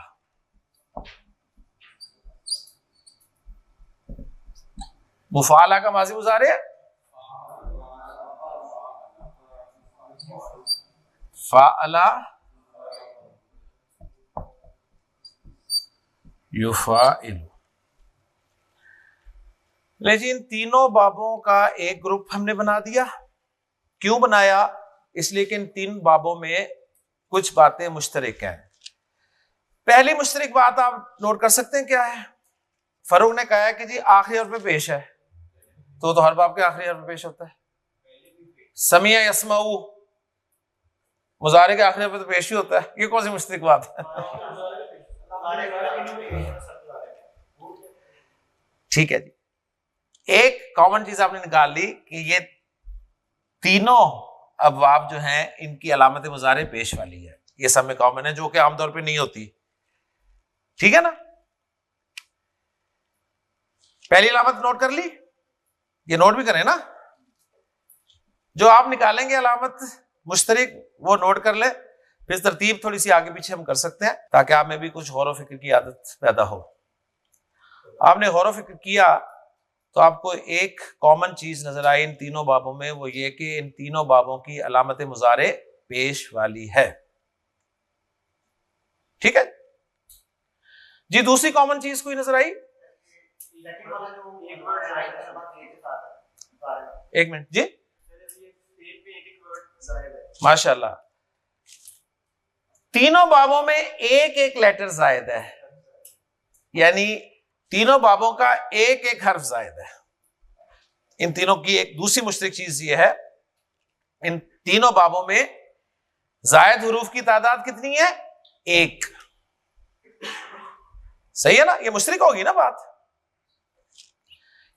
मुफाअला का माजी मुजारे फाअला युफाइलु। लेकिन इन तीनों बाबों का एक ग्रुप हमने बना दिया। क्यों बनाया? इसलिए कि इन 3 बाबों में कुछ बातें मुश्तरक हैं। पहली मुश्तरक बात आप नोट कर सकते हैं क्या है? फरूक ने कहा है कि जी आखिरी हर्फ पे पेश है, तो हर बाब के आखिरी हर्फ पे पेश होता है। समिया यसमाऊ मुजारे के आखिरी हर्फ पे तो पेश ही होता है। ये कौन सी मुश्तरक बात है? ठीक है जी, एक कॉमन चीज आपने निकाल ली कि ये तीनों अबवाब जो हैं इनकी अलामत मुजारे पेश वाली है। ये सब में कॉमन है, जो कि आमतौर पे नहीं होती, ठीक है ना। पहली अलामत नोट कर ली, ये नोट भी करें ना, जो आप निकालेंगे अलामत मुश्तरिक वो नोट कर ले, फिर तरतीब थोड़ी सी आगे पीछे हम कर सकते हैं ताकि आप में भी कुछ गौर व फिक्र की आदत पैदा हो। आपने गौर व फिक्र किया तो आपको एक कॉमन चीज नजर आई इन तीनों बाबों में, वो ये कि इन तीनों बाबों की अलामत मुजारे पेश वाली है। ठीक है जी। दूसरी कॉमन चीज कोई नजर आई? एक मिनट जी, माशाल्लाह, तीनों बाबों में एक एक लेटर जायद है, यानी तीनों बाबों का एक एक हर्फ जायद है। इन तीनों की एक दूसरी मुश्तरक चीज ये है, इन तीनों बाबों में जायद हुरूफ की तादाद कितनी है? एक। सही है ना, ये मुश्तरक होगी ना बात।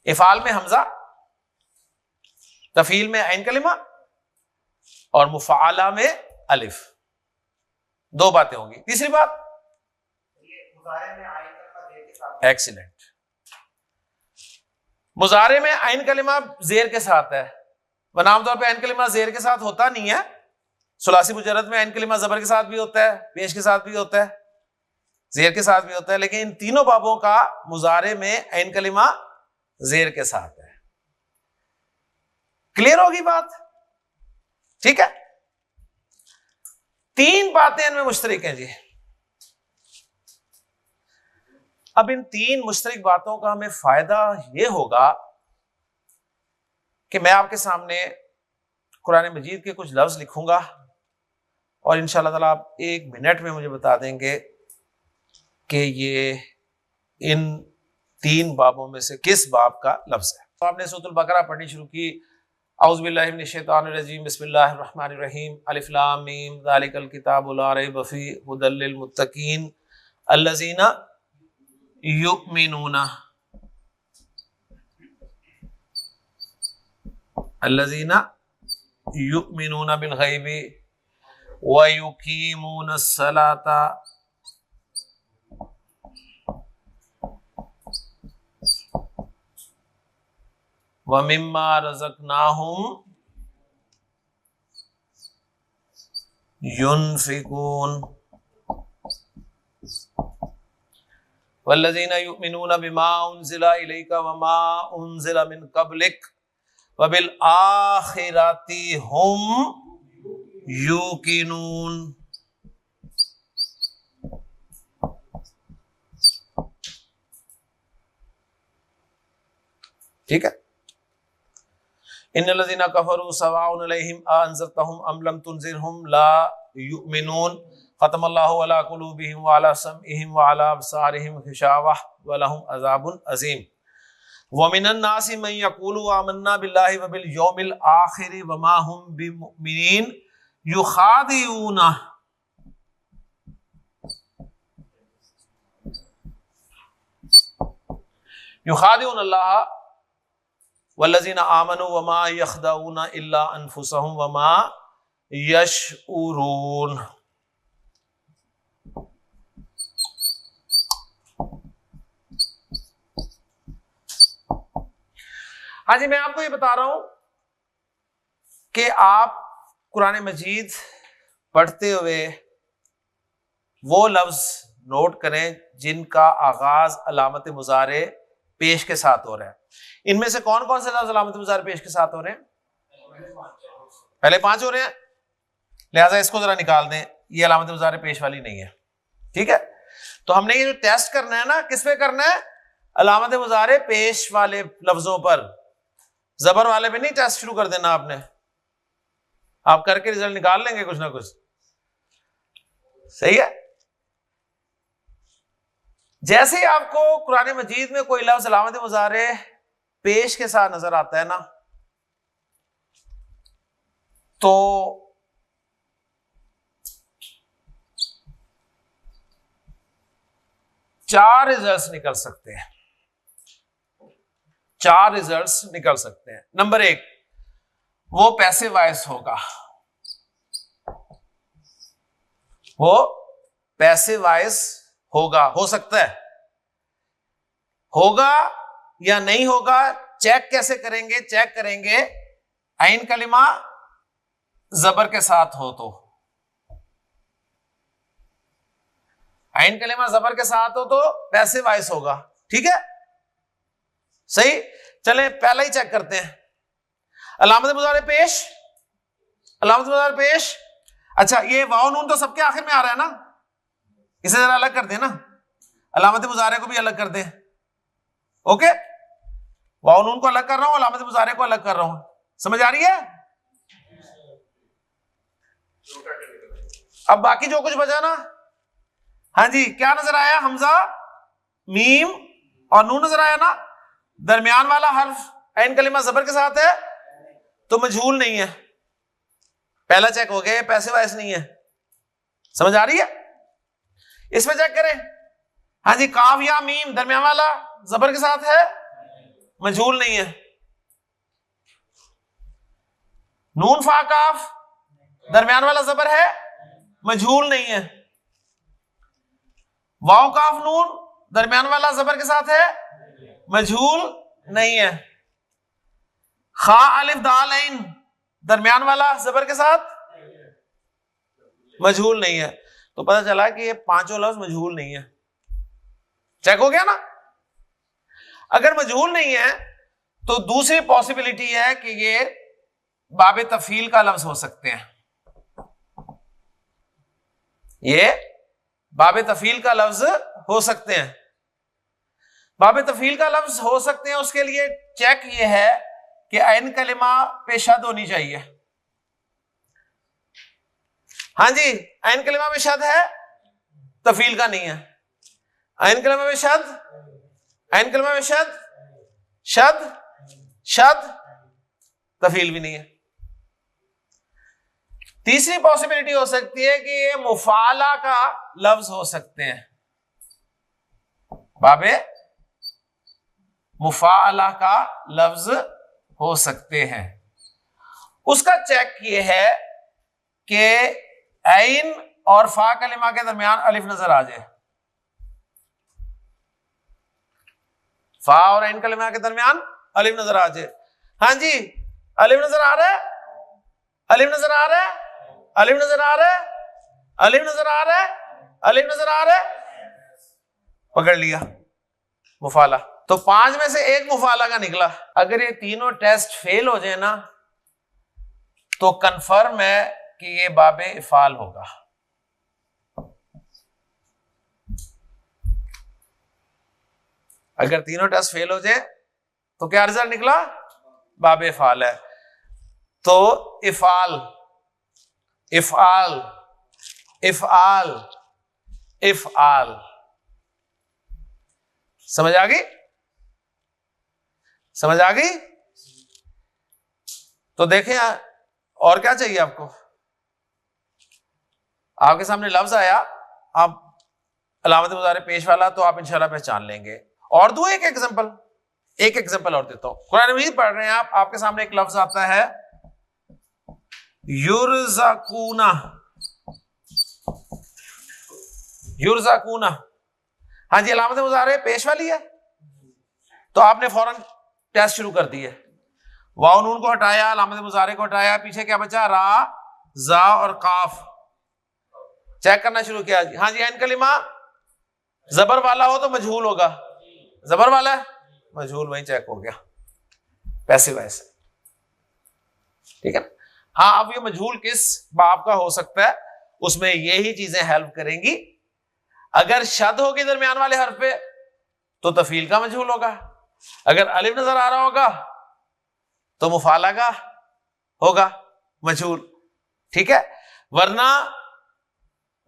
इफाल में हमजा, तफील में ऐन कलिमा और मुफाला में अलिफ, दो बातें होंगी। तीसरी बात, एक्सीलेंट, मुजारे में ऐन कलिमा जेर के साथ है, वरना आमतौर पर ऐन कलिमा जेर के साथ होता नहीं है। सुलासी मुजर्रद में ऐन कलिमा जबर के साथ भी होता है, पेश के साथ भी होता है, जेर के साथ भी होता है, लेकिन इन तीनों बाबों का मुजारे में ऐन कलिमा जेर के साथ है। क्लियर होगी बात? ठीक है, तीन बातें इनमें मुश्तरक हैं जी। अब इन तीन मुश्तरक बातों का हमें फायदा यह होगा कि मैं आपके सामने कुरान मजीद के कुछ लफ्ज लिखूंगा और इंशाअल्लाह ताला आप 1 मिनट में मुझे बता देंगे कि ये इन तीन बाबों में से किस बाब का लफ्ज है। तो आपने सूरह अल-बकरा पढ़नी शुरू की, औज़ु बिल्लाहि मिनश शैतानिर रजीम, बिस्मिल्लाहिर रहमानिर रहीम, अलिफ लाम मीम, ज़ालिकल किताबु ला रैब फ़ीहि हुदल लिल मुत्तकीन अल्लज़ीना युमिनूना बिल गैबि व युकीमूनस सलाता व मिम्मा रज़क़नाहुम युनफिकून वल्लज़ीना युमिनूना बिमा उन्ज़िला इलैका व मा उन्ज़िला मिन क़ब्लिक व बिल आखिरति हुम यूक़िनून। ठीक है, इन्नल्लज़ीना कफ़रू सवाउन अलैहिम अअन्ज़रतहुम अम लम तुनज़िरहुम ला युमिनून ख़तमल्लाहु अला क़ुलूबिहिम व अला समइहिम व अला अब्सारिहिम ग़िशावह व लहुम अज़ाबुन अज़ीम। व मिनन नासि मन यक़ूलु आमन्ना बिल्लाहि व बिल यौमिल आख़िरि व मा हुम बिमुमिनीन युख़ादिऊना अल्लाह वल्लज़ीना आमनू व मा यख़दऊना इल्ला अनफुसहुम व मा यशऊरून। हाँ जी, मैं आपको ये बता रहा हूं कि आप कुरान मजीद पढ़ते हुए वो लफ्ज नोट करें जिनका आगाज अलामत मुजारे पेश के साथ हो रहा है। इनमें से कौन कौन से लफ्ज अलामत मुजारे पेश के साथ हो रहे हैं? पहले 5 हो रहे हैं, लिहाजा इसको जरा निकाल दें, ये अलामत मुजारे पेश वाली नहीं है। ठीक है, तो हमने ये जो टेस्ट करना है ना, किस पे करना है? अलामत मुजारे पेश वाले लफ्जों पर, जबर वाले पे नहीं टेस्ट शुरू कर देना आपने। आप करके रिजल्ट निकाल लेंगे कुछ ना कुछ। सही है, जैसे ही आपको कुरान मजीद में कोई लफ्ज अलामत मुजारे पेश के साथ नजर आता है ना, तो चार रिजल्ट्स निकल सकते हैं। 4 रिजल्ट्स निकल सकते हैं। नंबर 1, वो पैसिव वॉइस होगा, वो पैसिव वॉइस होगा, हो सकता है, होगा या नहीं होगा? चेक कैसे करेंगे? चेक करेंगे आइन कलिमा जबर के साथ हो तो, आइन कलिमा जबर के साथ हो तो पैसिव वॉइस होगा। ठीक है, सही। चलें पहला ही चेक करते हैं। अलामत मुजारे पेश, अलामत मुजारे पेश। अच्छा, ये वाव नून तो सबके आखिर में आ रहा है ना, इसे जरा अलग कर दें ना, अलामत मुजारे को भी अलग कर दें। ओके, वाव नून को अलग कर रहा हूं, अलामत मुजारे को अलग कर रहा हूं। समझ आ रही है? अब बाकी जो कुछ बचा ना, हाँ जी, क्या नजर आया? हमजा, मीम और नून नजर आया ना। दरमियान वाला हर्फ ऐन कलिमा जबर के साथ है तो मजहूल नहीं है। पहला चेक हो गया, पैसे वाइस नहीं है। समझ आ रही है? इसमें चेक करें। हाँ जी, काफ या मीम दरमियान वाला जबर के साथ है, मजहूल नहीं है। नून फा काफ दरमियान वाला जबर है, मजहूल नहीं है। वाव काफ नून दरमियान वाला जबर के साथ है, मजहूल नहीं है। खा अलिफ दाल ऐन दरमियान वाला जबर के साथ, मजहूल नहीं है। तो पता चला कि ये पांचों लफ्ज मजहूल नहीं है। चेक हो गया ना? अगर मजहूल नहीं है तो दूसरी पॉसिबिलिटी है कि ये बाबे तफील का लफ्ज हो सकते हैं। ये बाबे तफील का लफ्ज हो सकते हैं। बाबे तफील का लफ्ज हो सकते हैं, उसके लिए चेक ये है कि ऐन कलिमा पे शद होनी चाहिए। हाँ जी, ऐन कलिमा में शद है, तफील का नहीं है। ऐन कलिमा में शद, ऐन कलिमा में शद, शद, शद, तफील भी नहीं है। तीसरी पॉसिबिलिटी हो सकती है कि ये मुफाला का लफ्ज हो सकते हैं। बाबे मुफाला का लफ्ज हो सकते हैं। उसका चेक ये है कि ऐन और फा कलिमा के दरमियान अलिफ नजर आ जाए। फा और ऐन कलिमा के दरमियान अलिफ नजर आ जाए। हाँ जी, अलिफ नजर आ रहा है, अलिफ नजर आ रहा है, अलिफ नजर आ रहा है, अलिफ नजर आ रहा है, अलिफ नजर आ रहा है। पकड़ लिया मुफाला। तो 5 में से एक मुफाला का निकला। अगर ये तीनों टेस्ट फेल हो जाए ना तो कंफर्म है कि ये बाबे इफाल होगा। अगर तीनों टेस्ट फेल हो जाए तो क्या रिजल्ट निकला? बाबे इफाल है। तो इफाल, इफआल, इफआल, इफआल। समझ आ गई? समझ आ गई? तो देखें और क्या चाहिए आपको। आपके सामने लफ्ज आया, आप अलामत मुजारे पेश वाला, तो आप इंशाल्लाह पहचान लेंगे। और दो एक एग्जांपल, एक एग्जांपल और देता हूं। कुरान मजीद पढ़ रहे हैं आप, आपके सामने एक लफ्ज आता है युरज़ाकूना, युरज़ाकूना। हाँ जी, अलामत मुजारे पेश वाली है तो आपने फौरन टेस्ट शुरू कर दिए। वाव नून को हटाया, अलामत मुजारे को हटाया, पीछे क्या बचा? रा, जा और काफ। चेक करना शुरू किया। हाँ जी, ऐन कलिमा जबर वाला हो तो मजहूल होगा। जबर वाला है, मजहूल, वही चेक हो गया, पैसिव वॉइस। ठीक है। हाँ, अब ये मजहूल किस बाब का हो सकता है, उसमें यही चीजें हेल्प करेंगी। अगर शद होगी दरमियान वाले हर्फ पे तो तफील का मजहूल होगा। अगर अलिफ नजर आ रहा होगा तो मुफाला का होगा मजहूल। ठीक है। वरना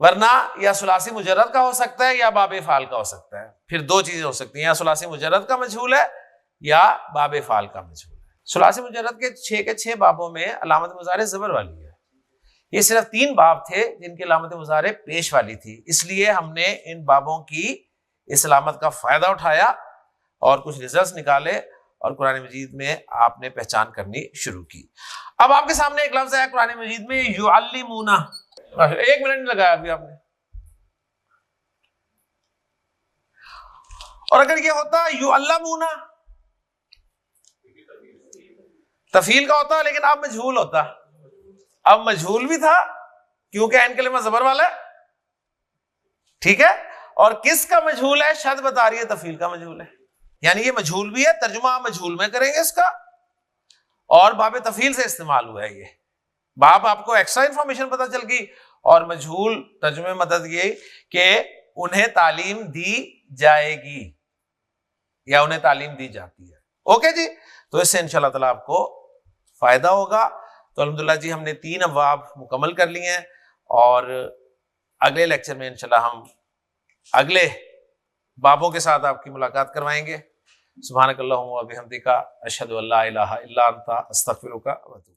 वरना या सुलासी मुजर्रद का हो सकता है या बाबे फाल का हो सकता है। फिर दो चीजें हो सकती हैं, या सुलासी मुजर्रद का मजहूल है या बाबे फाल का मजहूल है। सुलासी मुजर्रद के 6 के 6 बाबों में अलामत मुजारे जबर वाली है। ये सिर्फ 3 बाब थे जिनकी अलामत मुजारे पेश वाली थी, इसलिए हमने इन बाबों की इस अलामत का फायदा उठाया और कुछ रिजल्ट्स निकाले और कुरान मजीद में आपने पहचान करनी शुरू की। अब आपके सामने एक लफ्ज है कुरान मजीद में, युअल्लिमूना। 1 मिनट नहीं लगाया अभी आपने। और अगर ये होता युअल्लमूना तफील का होता लेकिन अब मजहूल होता। अब मजहूल भी था क्योंकि ऐन कलिमा ज़बर वाला है, ठीक है। और किसका मजहूल है? शद बता रही है तफील का मजहूल है, यानी ये मजहूल भी है, तर्जुमा मजहूल में करेंगे इसका, और बाब तफील से इस्तेमाल हुआ है ये। बाब आपको एक्स्ट्रा इंफॉर्मेशन पता चल गई, और मजहूल तर्जुमे में मदद ये कि उन्हें तालीम दी जाएगी या उन्हें तालीम दी जाती है। ओके जी, तो इससे इंशाल्लाह ताला आपको फायदा होगा। तो अल्हम्दुलिल्लाह जी हमने 3 अबवाब मुकम्मल कर लिए हैं, और अगले लेक्चर में इंशाल्लाह हम अगले बाबों के साथ आपकी मुलाकात करवाएंगे। सुब्हानकल्लाहुम्मा व बिहम्दिका अशहदु अल्ला इलाहा इल्ला अंता अस्तगफिरुका व अतूबु।